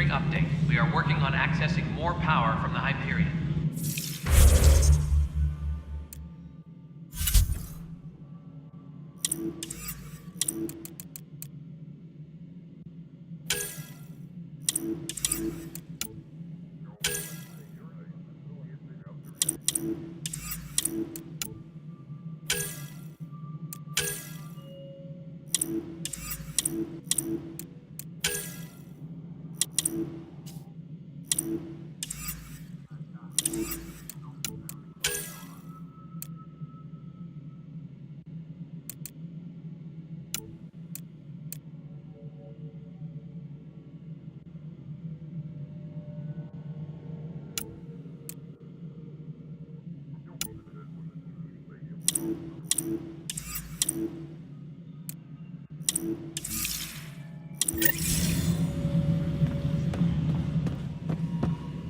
engineering update. We are working on accessing more power from the Hyperion.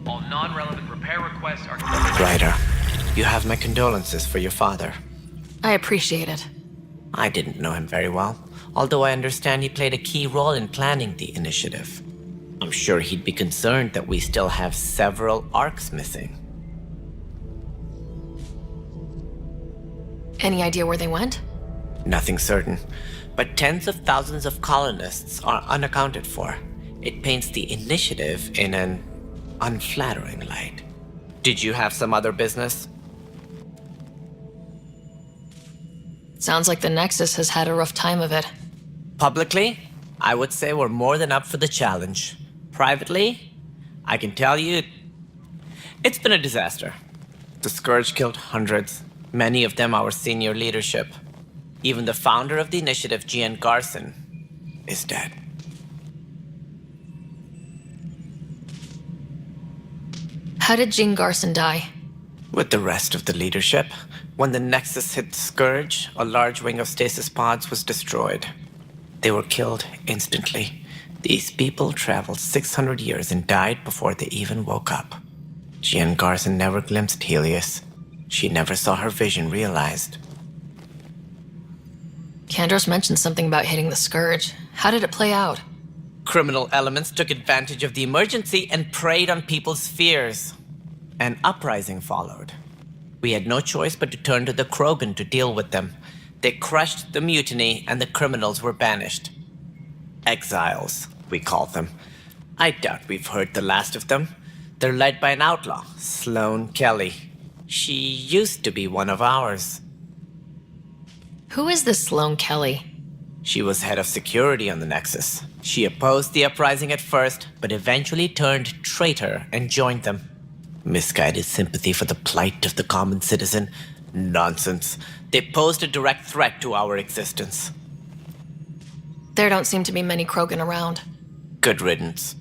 All non-relevant repair requests are... Ryder, you have my condolences for your father. I appreciate it. I didn't know him very well, although I understand he played a key role in planning the initiative. I'm sure he'd be concerned that we still have several arcs missing. Any idea where they went? Nothing certain, but tens of thousands of colonists are unaccounted for. It paints the initiative in an unflattering light. Did you have some other business? Sounds like the Nexus has had a rough time of it. Publicly, I would say we're more than up for the challenge. Privately, I can tell you, it's been a disaster. The Scourge killed hundreds, many of them our senior leadership. Even the founder of the initiative, Gian Garson, is dead. How did Jean Garson die? With the rest of the leadership, when the Nexus hit Scourge, a large wing of stasis pods was destroyed. They were killed instantly. These people traveled 600 years and died before they even woke up. Jean Garson never glimpsed Helios. She never saw her vision realized. Kandros mentioned something about hitting the Scourge. How did it play out? Criminal elements took advantage of the emergency and preyed on people's fears. An uprising followed. We had no choice but to turn to the Krogan to deal with them. They crushed the mutiny and the criminals were banished. Exiles, we call them. I doubt we've heard the last of them. They're led by an outlaw, Sloane Kelly. She used to be one of ours. Who is this Sloane Kelly? She was head of security on the Nexus. She opposed the uprising at first, but eventually turned traitor and joined them. Misguided sympathy for the plight of the common citizen? Nonsense. They posed a direct threat to our existence. There don't seem to be many Krogan around. Good riddance.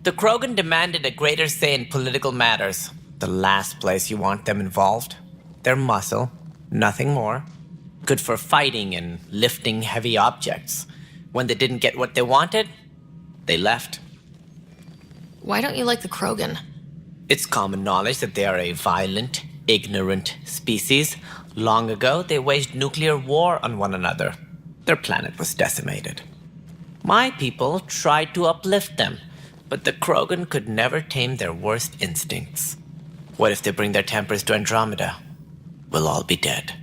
The Krogan demanded a greater say in political matters. The last place you want them involved. They're muscle, nothing more. Good for fighting and lifting heavy objects. When they didn't get what they wanted, they left. Why don't you like the Krogan? It's common knowledge that they are a violent, ignorant species. Long ago, they waged nuclear war on one another. Their planet was decimated. My people tried to uplift them, but the Krogan could never tame their worst instincts. What if they bring their tempers to Andromeda? We'll all be dead.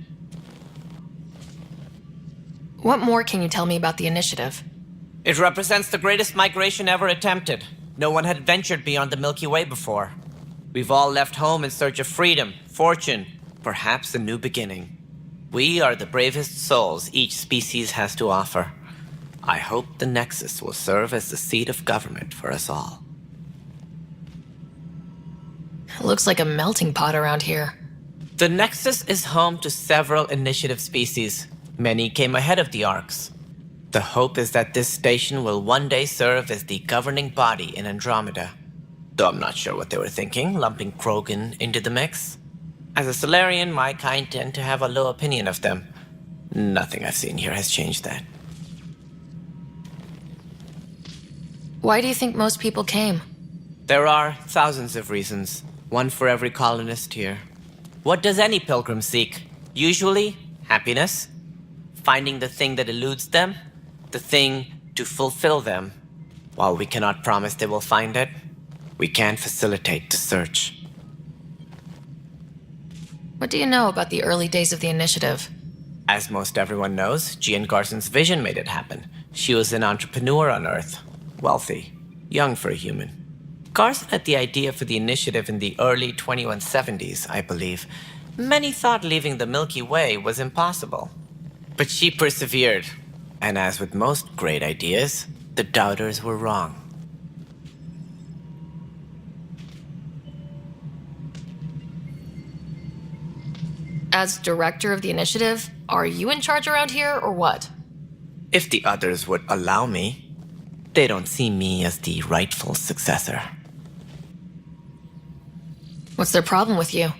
What more can you tell me about the initiative? It represents the greatest migration ever attempted. No one had ventured beyond the Milky Way before. We've all left home in search of freedom, fortune, perhaps a new beginning. We are the bravest souls each species has to offer. I hope the Nexus will serve as the seat of government for us all. It looks like a melting pot around here. The Nexus is home to several initiative species. Many came ahead of the Arcs. The hope is that this station will one day serve as the governing body in Andromeda. Though I'm not sure what they were thinking, lumping Krogan into the mix. As a Solarian, my kind tend to have a low opinion of them. Nothing I've seen here has changed that. Why do you think most people came? There are thousands of reasons, one for every colonist here. What does any pilgrim seek? Usually, happiness. Finding the thing that eludes them, the thing to fulfill them. While we cannot promise they will find it, we can facilitate the search. What do you know about the early days of the initiative? As most everyone knows, Jean Garson's vision made it happen. She was an entrepreneur on Earth. Wealthy. Young for a human. Garson had the idea for the initiative in the early 2170s, I believe. Many thought leaving the Milky Way was impossible. But she persevered. And as with most great ideas, the doubters were wrong. As director of the initiative, are you in charge around here or what? If the others would allow me, they don't see me as the rightful successor. What's their problem with you?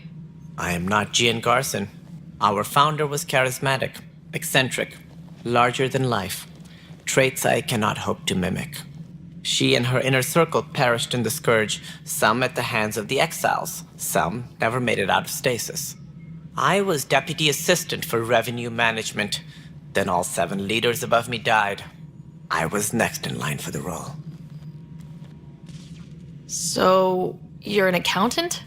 I am not Jean Garson. Our founder was charismatic, eccentric, larger than life. Traits I cannot hope to mimic. She and her inner circle perished in the Scourge, some at the hands of the Exiles, some never made it out of stasis. I was deputy assistant for revenue management. Then all 7 leaders above me died. I was next in line for the role. So, you're an accountant?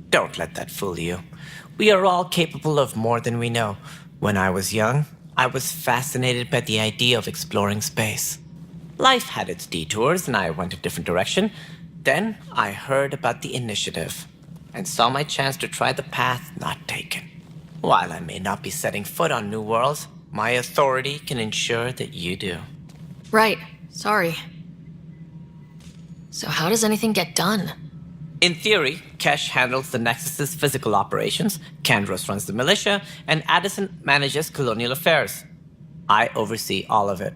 Don't let that fool you. We are all capable of more than we know. When I was young, I was fascinated by the idea of exploring space. Life had its detours and I went a different direction. Then I heard about the initiative and saw my chance to try the path not taken. While I may not be setting foot on new worlds, my authority can ensure that you do. Right. Sorry. So how does anything get done? In theory, Kesh handles the Nexus's physical operations, Kandros runs the militia, and Addison manages colonial affairs. I oversee all of it.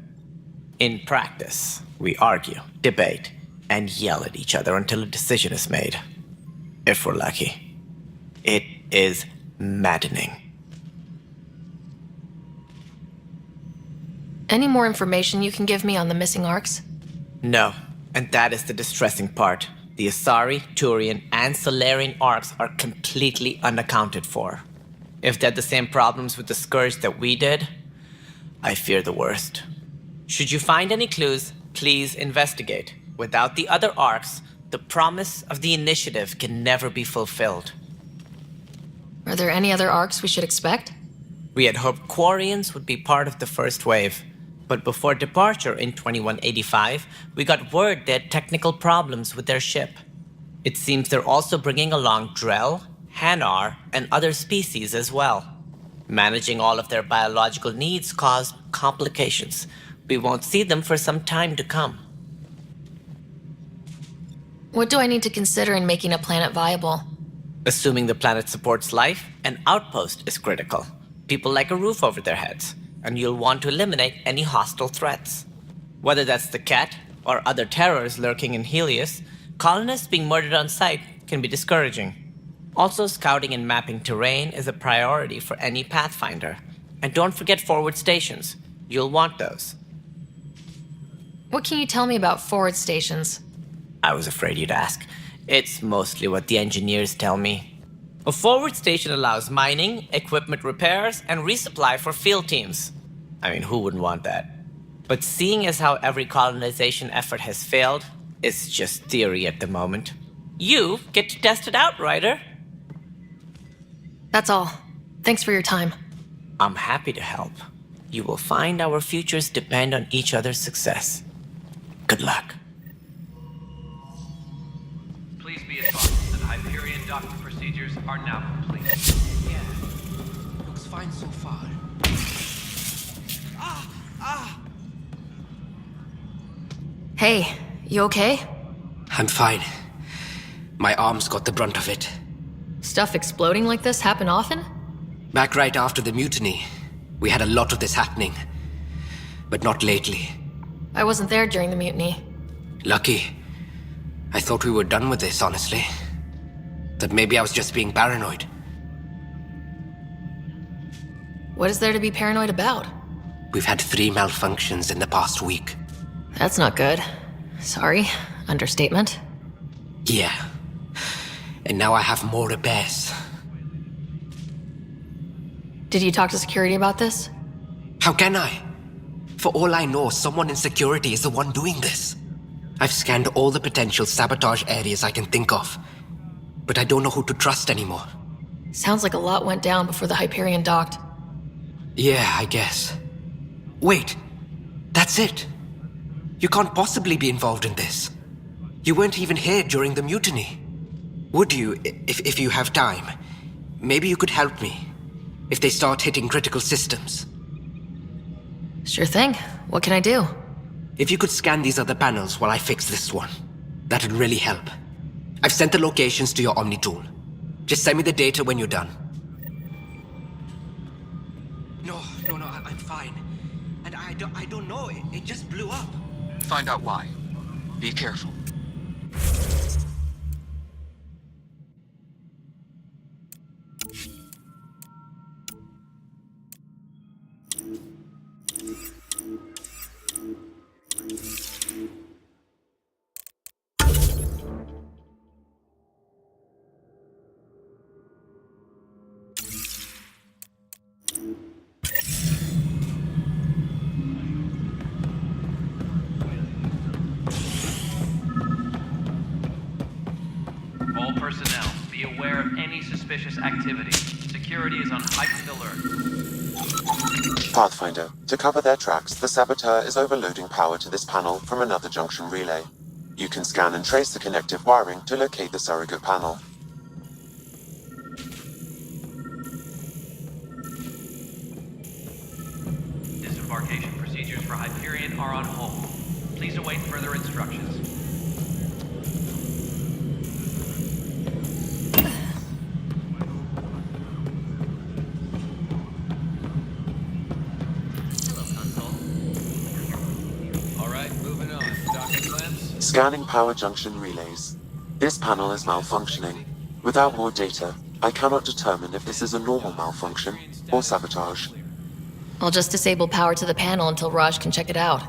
In practice, we argue, debate, and yell at each other until a decision is made. If we're lucky. It is maddening. Any more information you can give me on the missing arcs? No, and that is the distressing part. The Asari, Turian, and Solarian arcs are completely unaccounted for. If they had the same problems with the Scourge that we did, I fear the worst. Should you find any clues, please investigate. Without the other arcs, the promise of the initiative can never be fulfilled. Are there any other arcs we should expect? We had hoped Quarians would be part of the first wave. But before departure in 2185, we got word they had technical problems with their ship. It seems they're also bringing along Drell, Hanar, and other species as well. Managing all of their biological needs caused complications. We won't see them for some time to come. What do I need to consider in making a planet viable? Assuming the planet supports life, an outpost is critical. People like a roof over their heads, and you'll want to eliminate any hostile threats. Whether that's the cat or other terrors lurking in Helios, colonists being murdered on sight can be discouraging. Also, scouting and mapping terrain is a priority for any Pathfinder. And don't forget forward stations. You'll want those. What can you tell me about forward stations? I was afraid you'd ask. It's mostly what the engineers tell me. A forward station allows mining, equipment repairs, and resupply for field teams. I mean, who wouldn't want that? But seeing as how every colonization effort has failed, it's just theory at the moment. You get to test it out, Ryder. That's all. Thanks for your time. I'm happy to help. You will find our futures depend on each other's success. Good luck. Please be advised that Hyperion docking procedures are now complete. Yeah, looks fine so far. Hey, you okay? I'm fine. My arms got the brunt of it. Stuff exploding like this happen often? Back right after the mutiny, we had a lot of this happening. But not lately. I wasn't there during the mutiny. Lucky. I thought we were done with this, honestly. That maybe I was just being paranoid. What is there to be paranoid about? We've had 3 malfunctions in the past week. That's not good. Sorry, understatement. Yeah. And now I have more repairs. Did you talk to security about this? How can I? For all I know, someone in security is the one doing this. I've scanned all the potential sabotage areas I can think of, but I don't know who to trust anymore. Sounds like a lot went down before the Hyperion docked. Yeah, I guess. Wait, that's it. You can't possibly be involved in this. You weren't even here during the mutiny. Would you, if you have time? Maybe you could help me, if they start hitting critical systems. Sure thing. What can I do? If you could scan these other panels while I fix this one, that'd really help. I've sent the locations to your Omni tool. Just send me the data when you're done. No, I'm fine. And I don't know, it just blew up. Find out why. Be careful. All personnel, be aware of any suspicious activity. Security is on heightened alert. Pathfinder, to cover their tracks, the Saboteur is overloading power to this panel from another junction relay. You can scan and trace the connective wiring to locate the surrogate panel. Disembarkation procedures for Hyperion are on hold. Please await further instructions. Scanning power junction relays. This panel is malfunctioning. Without more data, I cannot determine if this is a normal malfunction or sabotage. I'll just disable power to the panel until Raj can check it out.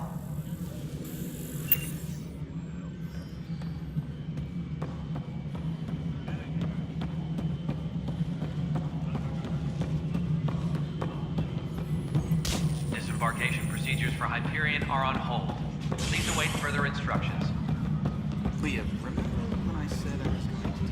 Disembarkation procedures for Hyperion are on hold. Please await further instructions. Leah, remember when I said I was going to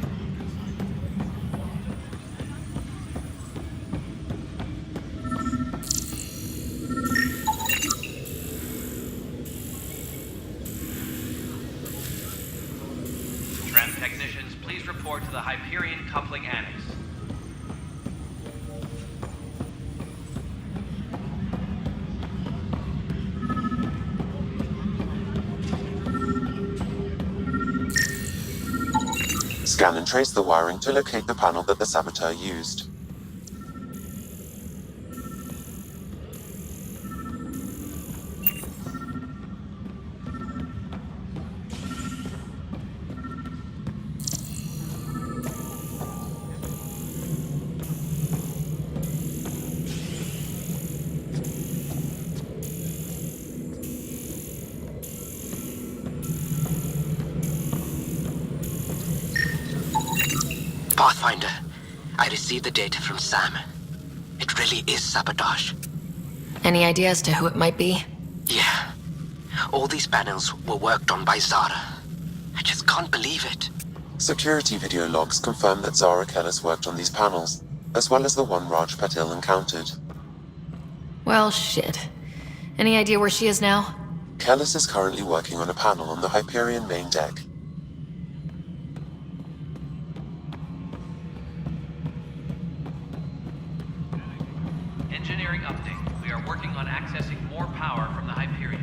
Tram technicians, please report to the Hyperion Coupling Annex. Scan and trace the wiring to locate the panel that the Saboteur used. Pathfinder, I received the data from Sam. It really is sabotage. Any idea as to who it might be? Yeah. All these panels were worked on by Zara. I just can't believe it. Security video logs confirm that Zara Kellis worked on these panels, as well as the one Raj Patil encountered. Well, shit. Any idea where she is now? Kellis is currently working on a panel on the Hyperion main deck. Engineering update. We are working on accessing more power from the Hyperion.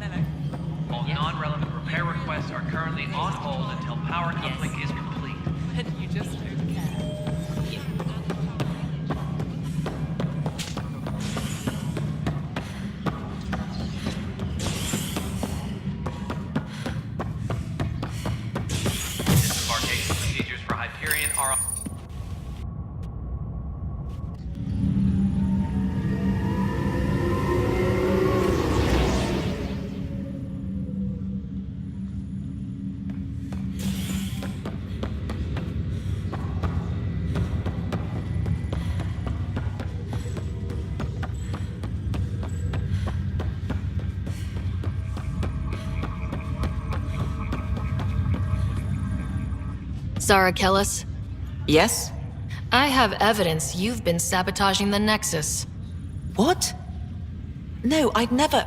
Hello. All non-relevant repair requests are currently on hold until power coupling is complete. And you just don't care. Disembarkation procedures for Hyperion are... Zara Kellis, Yes? I have evidence you've been sabotaging the Nexus. What? No, I'd never.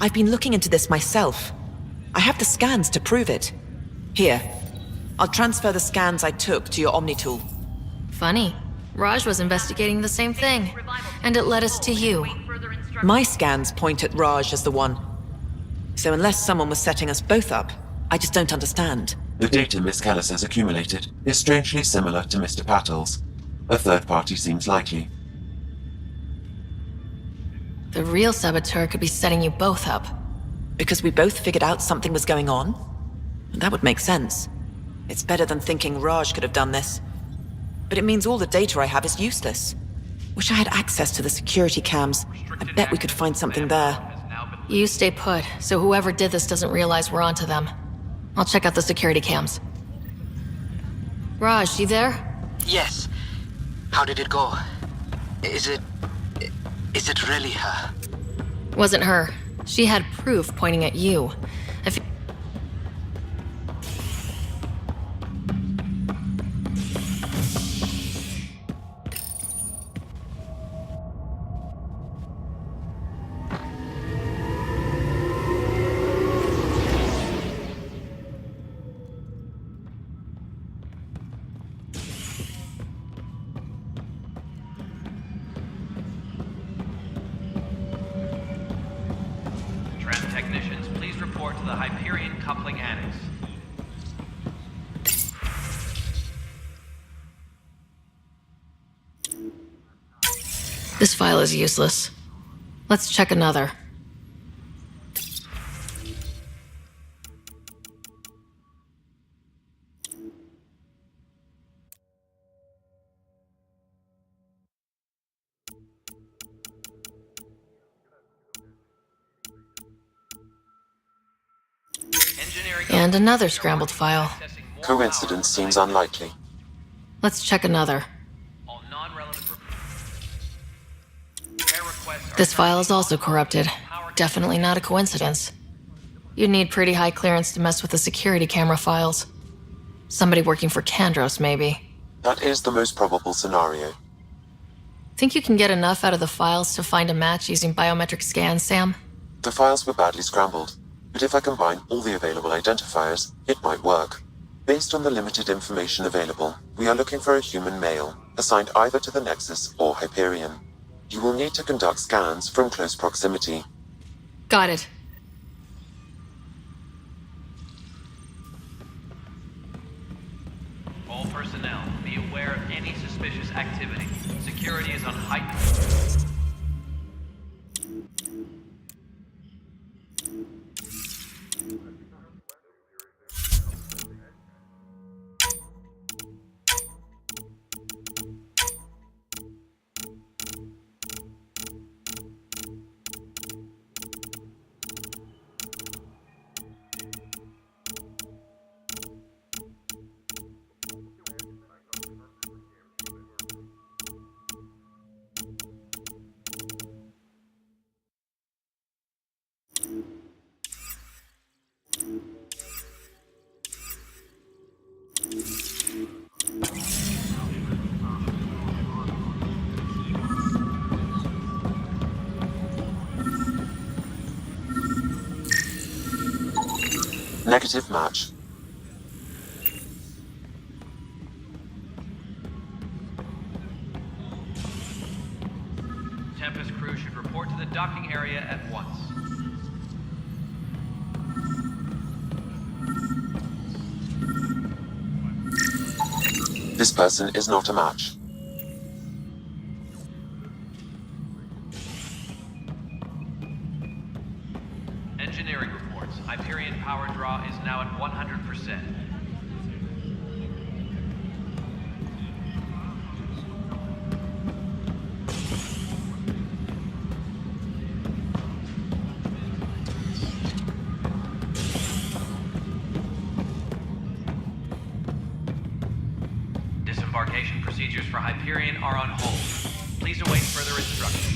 I've been looking into this myself. I have the scans to prove it. Here, I'll transfer the scans I took to your Omni tool. Funny. Raj was investigating the same thing, and it led us to you. My scans point at Raj as the one. So unless someone was setting us both up, I just don't understand. The data Miss Kellis has accumulated is strangely similar to Mr. Patel's. A third party seems likely. The real saboteur could be setting you both up. Because we both figured out something was going on? That would make sense. It's better than thinking Raj could have done this. But it means all the data I have is useless. Wish I had access to the security cams. I bet we could find something there. You stay put, so whoever did this doesn't realize we're onto them. I'll check out the security cams. Raj, you there? Yes. How did it go? Is it really her? Wasn't her. She had proof pointing at you. If Technicians, please report to the Hyperion Coupling Annex. this file is useless. Let's check another. And another scrambled file. Coincidence seems unlikely. Let's check another. All non-relevant repair requests are This file is also corrupted. Definitely not a coincidence. You'd need pretty high clearance to mess with the security camera files. Somebody working for Kandros, maybe. That is the most probable scenario. Think you can get enough out of the files to find a match using biometric scans, Sam? The files were badly scrambled, but if I combine all the available identifiers, it might work. Based on the limited information available, we are looking for a human male, assigned either to the Nexus or Hyperion. You will need to conduct scans from close proximity. Got it. all personnel. Be aware of any suspicious activity. Security is on heightened. Negative match. Tempest crew should report to the docking area at once. This person is not a match. Engineering reports. Hyperion power draw is now at 100%. Disembarkation procedures for Hyperion are on hold. Please await further instructions.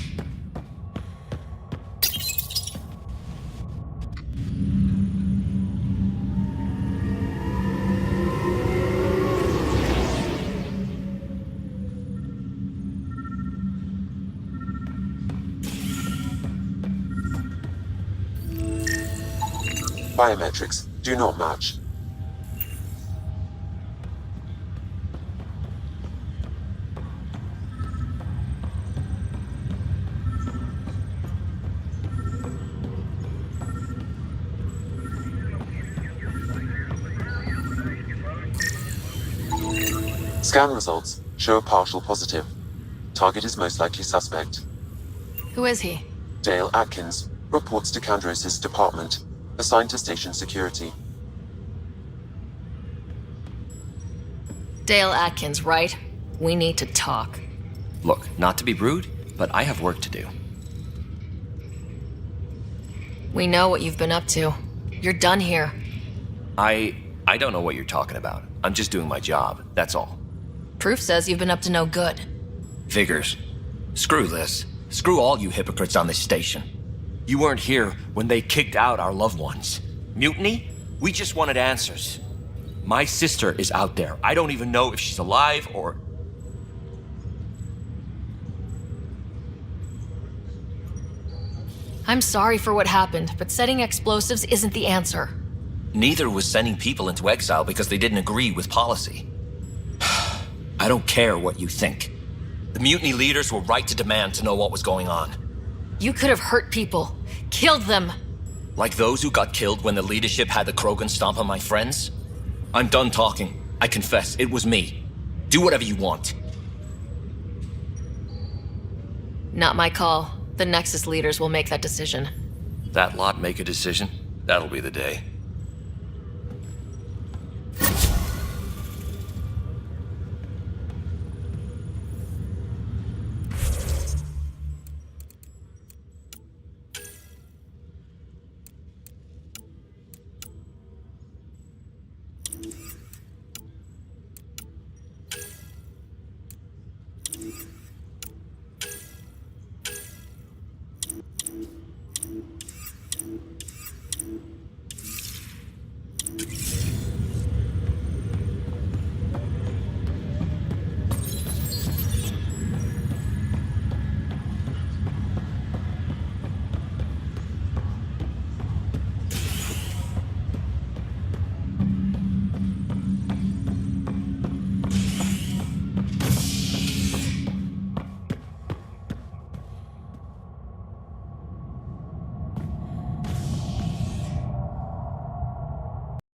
biometrics do not match. Scan results show a partial positive. Target is most likely suspect. Who is he? Dale Atkins reports to Kandros' department, assigned to station security. Dale Atkins, right? We need to talk. Look, not to be rude, but I have work to do. We know what you've been up to. You're done here. I don't know what you're talking about. I'm just doing my job, that's all. Proof says you've been up to no good. Figures. Screw this. Screw all you hypocrites on this station. You weren't here when they kicked out our loved ones. Mutiny? We just wanted answers. My sister is out there. I don't even know if she's alive or... I'm sorry for what happened, but setting explosives isn't the answer. Neither was sending people into exile because they didn't agree with policy. I don't care what you think. The mutiny leaders were right to demand to know what was going on. You could have hurt people. Killed them. Like those who got killed when the leadership had the Krogan stomp on my friends? I'm done talking. I confess, it was me. Do whatever you want. Not my call. The Nexus leaders will make that decision. That lot make a decision? That'll be the day.